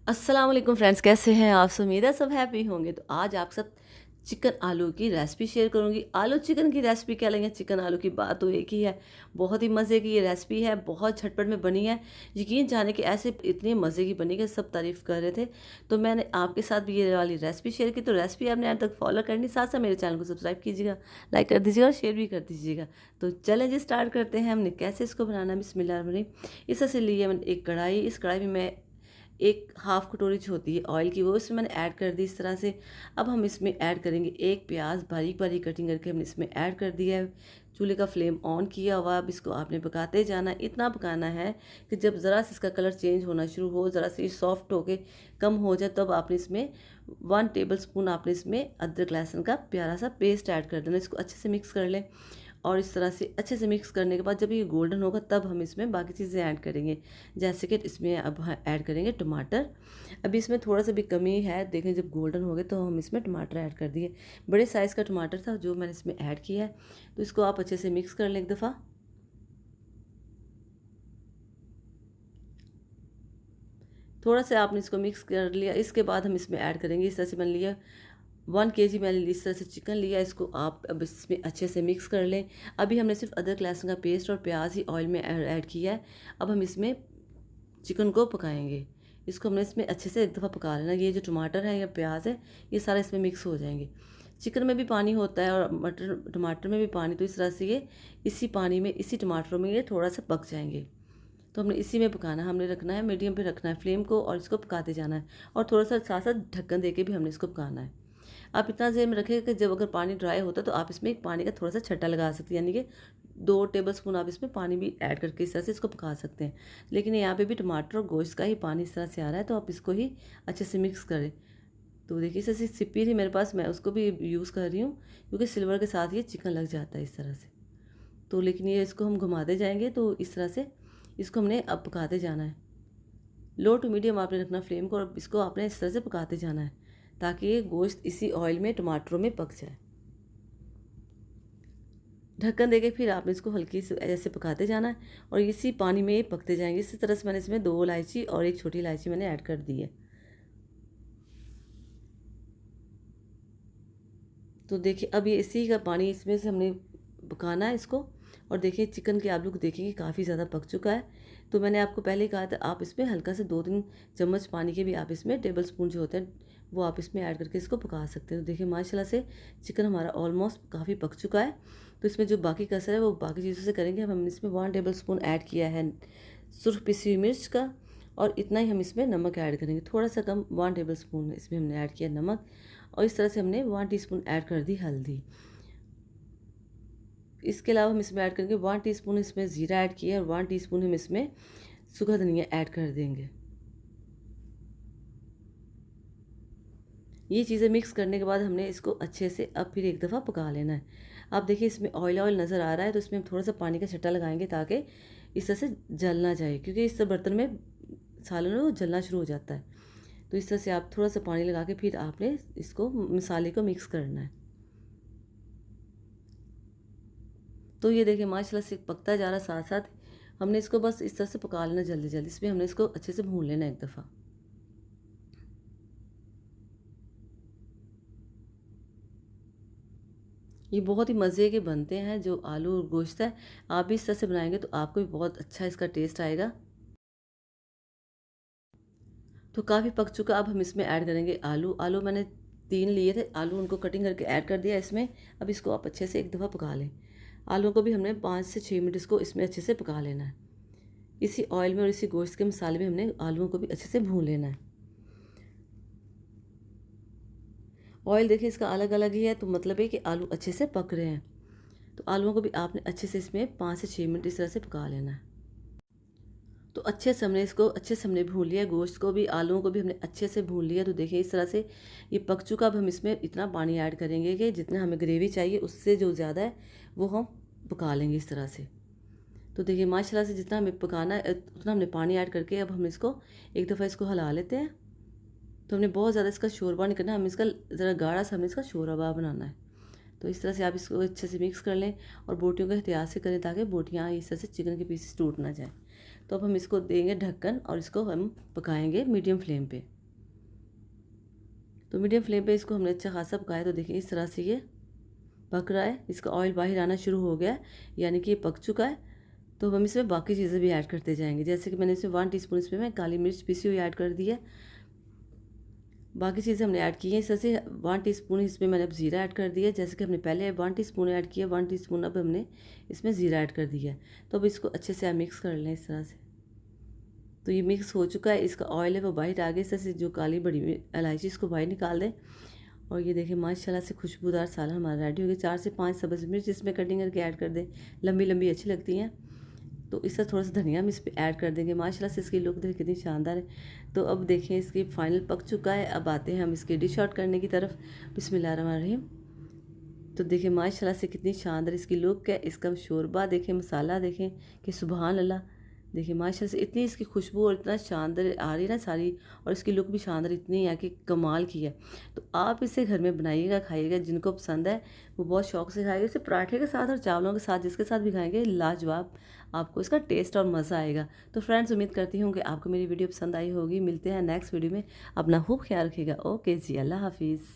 अस्सलाम वालेकुम फ्रेंड्स, कैसे हैं आप सब? उम्मीद है सब हैप्पी होंगे। तो आज आप सब चिकन आलू की रेसिपी शेयर करूंगी। आलू चिकन की रेसिपी क्या लेंगे, चिकन आलू की बात तो एक ही है। बहुत ही मज़े की ये रेसिपी है, बहुत झटपट में बनी है। यकीन जाने कि ऐसे इतनी मज़े की बनी कि सब तारीफ़ कर रहे थे। तो मैंने आपके साथ भी ये वाली रेसिपी शेयर की। तो रेसिपी आपने आज तक फॉलो करनी, साथ साथ मेरे चैनल को सब्सक्राइब कीजिएगा, लाइक कर दीजिएगा और शेयर भी कर दीजिएगा। तो चलें जी, स्टार्ट करते हैं। हमने कैसे इसको बनाना है, बिस्मिल्लाह। इस तरह से लिए मैंने एक कढ़ाई। इस कढ़ाई में मैं एक हाफ़ कटोरी जो होती है ऑयल की, वो इसमें मैंने ऐड कर दी इस तरह से। अब हम इसमें ऐड करेंगे एक प्याज, बारीक बारीक कटिंग करके हमने इसमें ऐड कर दिया है। चूल्हे का फ्लेम ऑन किया हुआ। अब इसको आपने पकाते जाना है। इतना पकाना है कि जब ज़रा सा इसका कलर चेंज होना शुरू हो, ज़रा सी सॉफ्ट होके कम हो जाए, तब आपने इसमें 1 टेबल स्पून आपने इसमें अदरक लहसुन का प्यारा सा पेस्ट ऐड कर देना। इसको अच्छे से मिक्स कर लें। और इस तरह से अच्छे से मिक्स करने के बाद जब ये गोल्डन होगा, तब हम इसमें बाकी चीज़ें ऐड करेंगे। जैसे कि इसमें अब ऐड करेंगे टमाटर। अभी इसमें थोड़ा सा भी कमी है, देखें जब गोल्डन हो गए तो हम इसमें टमाटर ऐड कर दिए। बड़े साइज़ का टमाटर था जो मैंने इसमें ऐड किया है। तो इसको आप अच्छे से मिक्स कर लें एक दफ़ा। थोड़ा सा आपने इसको मिक्स कर लिया। इसके बाद हम इसमें ऐड करेंगे, इस तरह से मैंने लिया 1 केजी मैंने इस तरह से चिकन लिया। इसको आप अब इसमें अच्छे से मिक्स कर लें। अभी हमने सिर्फ अदरक लहसुन का पेस्ट और प्याज ही ऑयल में ऐड किया है। अब हम इसमें चिकन को पकाएंगे। इसको हमने इसमें अच्छे से एक दफ़ा पका लेना। ये जो टमाटर है या प्याज है, ये सारा इसमें मिक्स हो जाएंगे। चिकन में भी पानी होता है और मटर टमाटर में भी पानी, तो इस तरह से ये इसी पानी में, इसी टमाटरों में ये थोड़ा सा पक जाएंगे। तो हमने इसी में पकाना है, हमने रखना है मीडियम पे रखना है फ्लेम को, और इसको पकाते जाना है। और थोड़ा सा साथ साथ ढक्कन दे के भी हमने इसको पकाना है। आप इतना देर में रखें कि जब अगर पानी ड्राई होता है तो आप इसमें एक पानी का थोड़ा सा छट्टा लगा सकते हैं, यानी कि 2 टेबल स्पून आप इसमें पानी भी ऐड करके इस तरह से इसको पका सकते हैं। लेकिन यहाँ पे भी टमाटर और गोश्त का ही पानी इस तरह से आ रहा है, तो आप इसको ही अच्छे से मिक्स करें। तो देखिए इस तरह से सिप्पी थी मेरे पास, मैं उसको भी यूज़ कर रही हूँ, क्योंकि सिल्वर के साथ ये चिकन लग जाता है इस तरह से। तो लेकिन ये इसको हम घुमाते जाएंगे, तो इस तरह से इसको हमने अब पकाते जाना है। लो टू मीडियम आपने रखना फ्लेम को, और इसको आपने इस तरह से पकाते जाना है ताकि ये गोश्त इसी ऑयल में टमाटरों में पक जाए। ढक्कन देके फिर आपने इसको हल्की से ऐसे पकाते जाना है, और इसी पानी में ये पकते जाएंगे। इसी तरह से मैंने इसमें 2 इलायची और एक छोटी इलायची मैंने ऐड कर दी है। तो देखिए अब ये इसी का पानी इसमें से हमने पकाना है इसको। और देखिए चिकन के आप लोग देखेंगे काफ़ी ज़्यादा पक चुका है। तो मैंने आपको पहले ही कहा था, आप इसमें हल्का से 2-3 चम्मच पानी के भी आप इसमें टेबल स्पून जो होते हैं वो आप इसमें ऐड करके इसको पका सकते हैं। तो देखिए माशाल्लाह से चिकन हमारा ऑलमोस्ट काफ़ी पक चुका है। तो इसमें जो बाकी कसर है वो बाकी चीज़ों से करेंगे। अब हमने इसमें 1 टेबल स्पून ऐड किया है सुरख पिसी हुई मिर्च का, और इतना ही हम इसमें नमक ऐड करेंगे, थोड़ा सा कम, 1 टेबल स्पून इसमें हमने ऐड किया नमक। और इस तरह से हमने 1 टीस्पून ऐड कर दी हल्दी। इसके अलावा हम इसमें ऐड करेंगे 1 टीस्पून इसमें ज़ीरा ऐड किया, और 1 टीस्पून हम इसमें सूखा धनिया ऐड कर देंगे। ये चीज़ें मिक्स करने के बाद हमने इसको अच्छे से अब फिर एक दफ़ा पका लेना है। आप देखिए इसमें ऑयल ऑयल नज़र आ रहा है, तो इसमें हम थोड़ा सा पानी का छट्टा लगाएंगे ताकि इस तरह से जल ना जाए, क्योंकि इस बर्तन में सालन में वो जलना शुरू हो जाता है। तो इस तरह से आप थोड़ा सा पानी लगा के फिर आपने इसको मसाले को मिक्स करना है। तो ये देखिए माशाल्लाह से पकता जा रहा है, साथ साथ हमने इसको बस इस तरह से पका लेना जल्दी जल्दी। इसमें हमने इसको अच्छे से भून लेना एक दफ़ा। ये बहुत ही मज़े के बनते हैं जो आलू और गोश्त है। आप भी इस तरह से बनाएंगे तो आपको भी बहुत अच्छा इसका टेस्ट आएगा। तो काफ़ी पक चुका। अब हम इसमें ऐड करेंगे आलू। आलू मैंने 3 लिए थे आलू, उनको कटिंग करके ऐड कर दिया इसमें। अब इसको आप अच्छे से एक दफ़ा पका लें। आलू को भी हमने 5 से 6 मिनट इसको इसमें अच्छे से पका लेना है। इसी ऑयल में और इसी गोश्त के मसाले में हमने आलूओं को भी अच्छे से भून लेना है। ऑयल देखिए इसका अलग अलग ही है, तो मतलब है कि आलू अच्छे से पक रहे हैं। तो आलूओं को भी आपने अच्छे से इसमें 5 से 6 मिनट इस तरह से पका लेना है। तो अच्छे से हमने इसको अच्छे से हमने भून लिया, गोश्त को भी आलूओं को भी हमने अच्छे से भून लिया। तो देखिए इस तरह से ये पक चुका। अब हम इसमें इतना पानी ऐड करेंगे कि जितना हमें ग्रेवी चाहिए उससे जो ज़्यादा है वो हम पका लेंगे इस तरह से। तो देखिए माशाल्लाह से जितना हमें पकाना है उतना हमने पानी ऐड करके अब हम इसको एक दफ़ा इसको हिला लेते हैं। तो हमने बहुत ज़्यादा इसका शोरबा नहीं करना, हमें इसका ज़रा गाढ़ा सा हमने इसका शोरबा बनाना है। तो इस तरह से आप इसको अच्छे से मिक्स कर लें, और बोटियों का एहतियात से करें ताकि बोटियाँ इस तरह से चिकन के पीसेस टूट ना जाए। तो अब हम इसको देंगे ढक्कन, और इसको हम पकाएंगे मीडियम फ्लेम पे। तो मीडियम फ्लेम पे इसको हमने अच्छा खासा पकाया। तो देखिए इस तरह से ये पक रहा है, इसका ऑयल बाहर आना शुरू हो गया है, यानी कि ये पक चुका है। तो हम इसमें बाकी चीज़ें भी ऐड करते जाएंगे। जैसे कि मैंने इसमें 1 टीस्पून इसमें मैं काली मिर्च पिसी हुई ऐड कर दी है। बाकी चीज़ें हमने ऐड की हैं। इस तरह से 1 टीस्पून इसमें मैंने अब ज़ीरा ऐड कर दिया है। जैसे कि हमने पहले 1 टीस्पून ऐड किया, 1 टीस्पून अब हमने इसमें ज़ीरा ऐड कर दिया है। तो अब इसको अच्छे से मिक्स कर लें इस तरह से। तो ये मिक्स हो चुका है, इसका ऑयल है वो बाहर आ गया। इस तरह से जो काली बड़ी इलायची इसको बाहर निकाल दें। और ये देखिए माशाल्लाह से खुशबूदार सालन हमारा रेडी हो गया। 4 से 5 सब्ज़ मिर्च इसमें कटिंग करके ऐड कर दें, लंबी लंबी अच्छी लगती हैं। तो इससे थोड़ा सा धनिया हम इस पर ऐड कर देंगे। माशाल्लाह से इसकी लुक देखिए कितनी शानदार है। तो अब देखें इसकी फाइनल पक चुका है। अब आते हैं हम इसके डिश आउट करने की तरफ। बिस्मिल्लाहिर्रहमानिर्रहीम। तो देखिए माशाल्लाह से कितनी शानदार इसकी लुक है। इसका शोरबा देखें, मसाला देखें कि सुबहान अल्लाह। देखिए माशाल्लाह से इतनी इसकी खुशबू और इतना शानदार आ रही है ना सारी, और इसकी लुक भी शानदार इतनी है कि कमाल की है। तो आप इसे घर में बनाइएगा, खाइएगा। जिनको पसंद है वो बहुत शौक से खाएगा। इसे पराठे के साथ और चावलों के साथ जिसके साथ भी खाएंगे लाजवाब आपको इसका टेस्ट और मज़ा आएगा। तो फ्रेंड्स उम्मीद करती हूँ कि आपको मेरी वीडियो पसंद आई होगी। मिलते हैं नेक्स्ट वीडियो में। अपना खूब ख्याल रखिएगा। ओके जी, अल्लाह हाफिज़।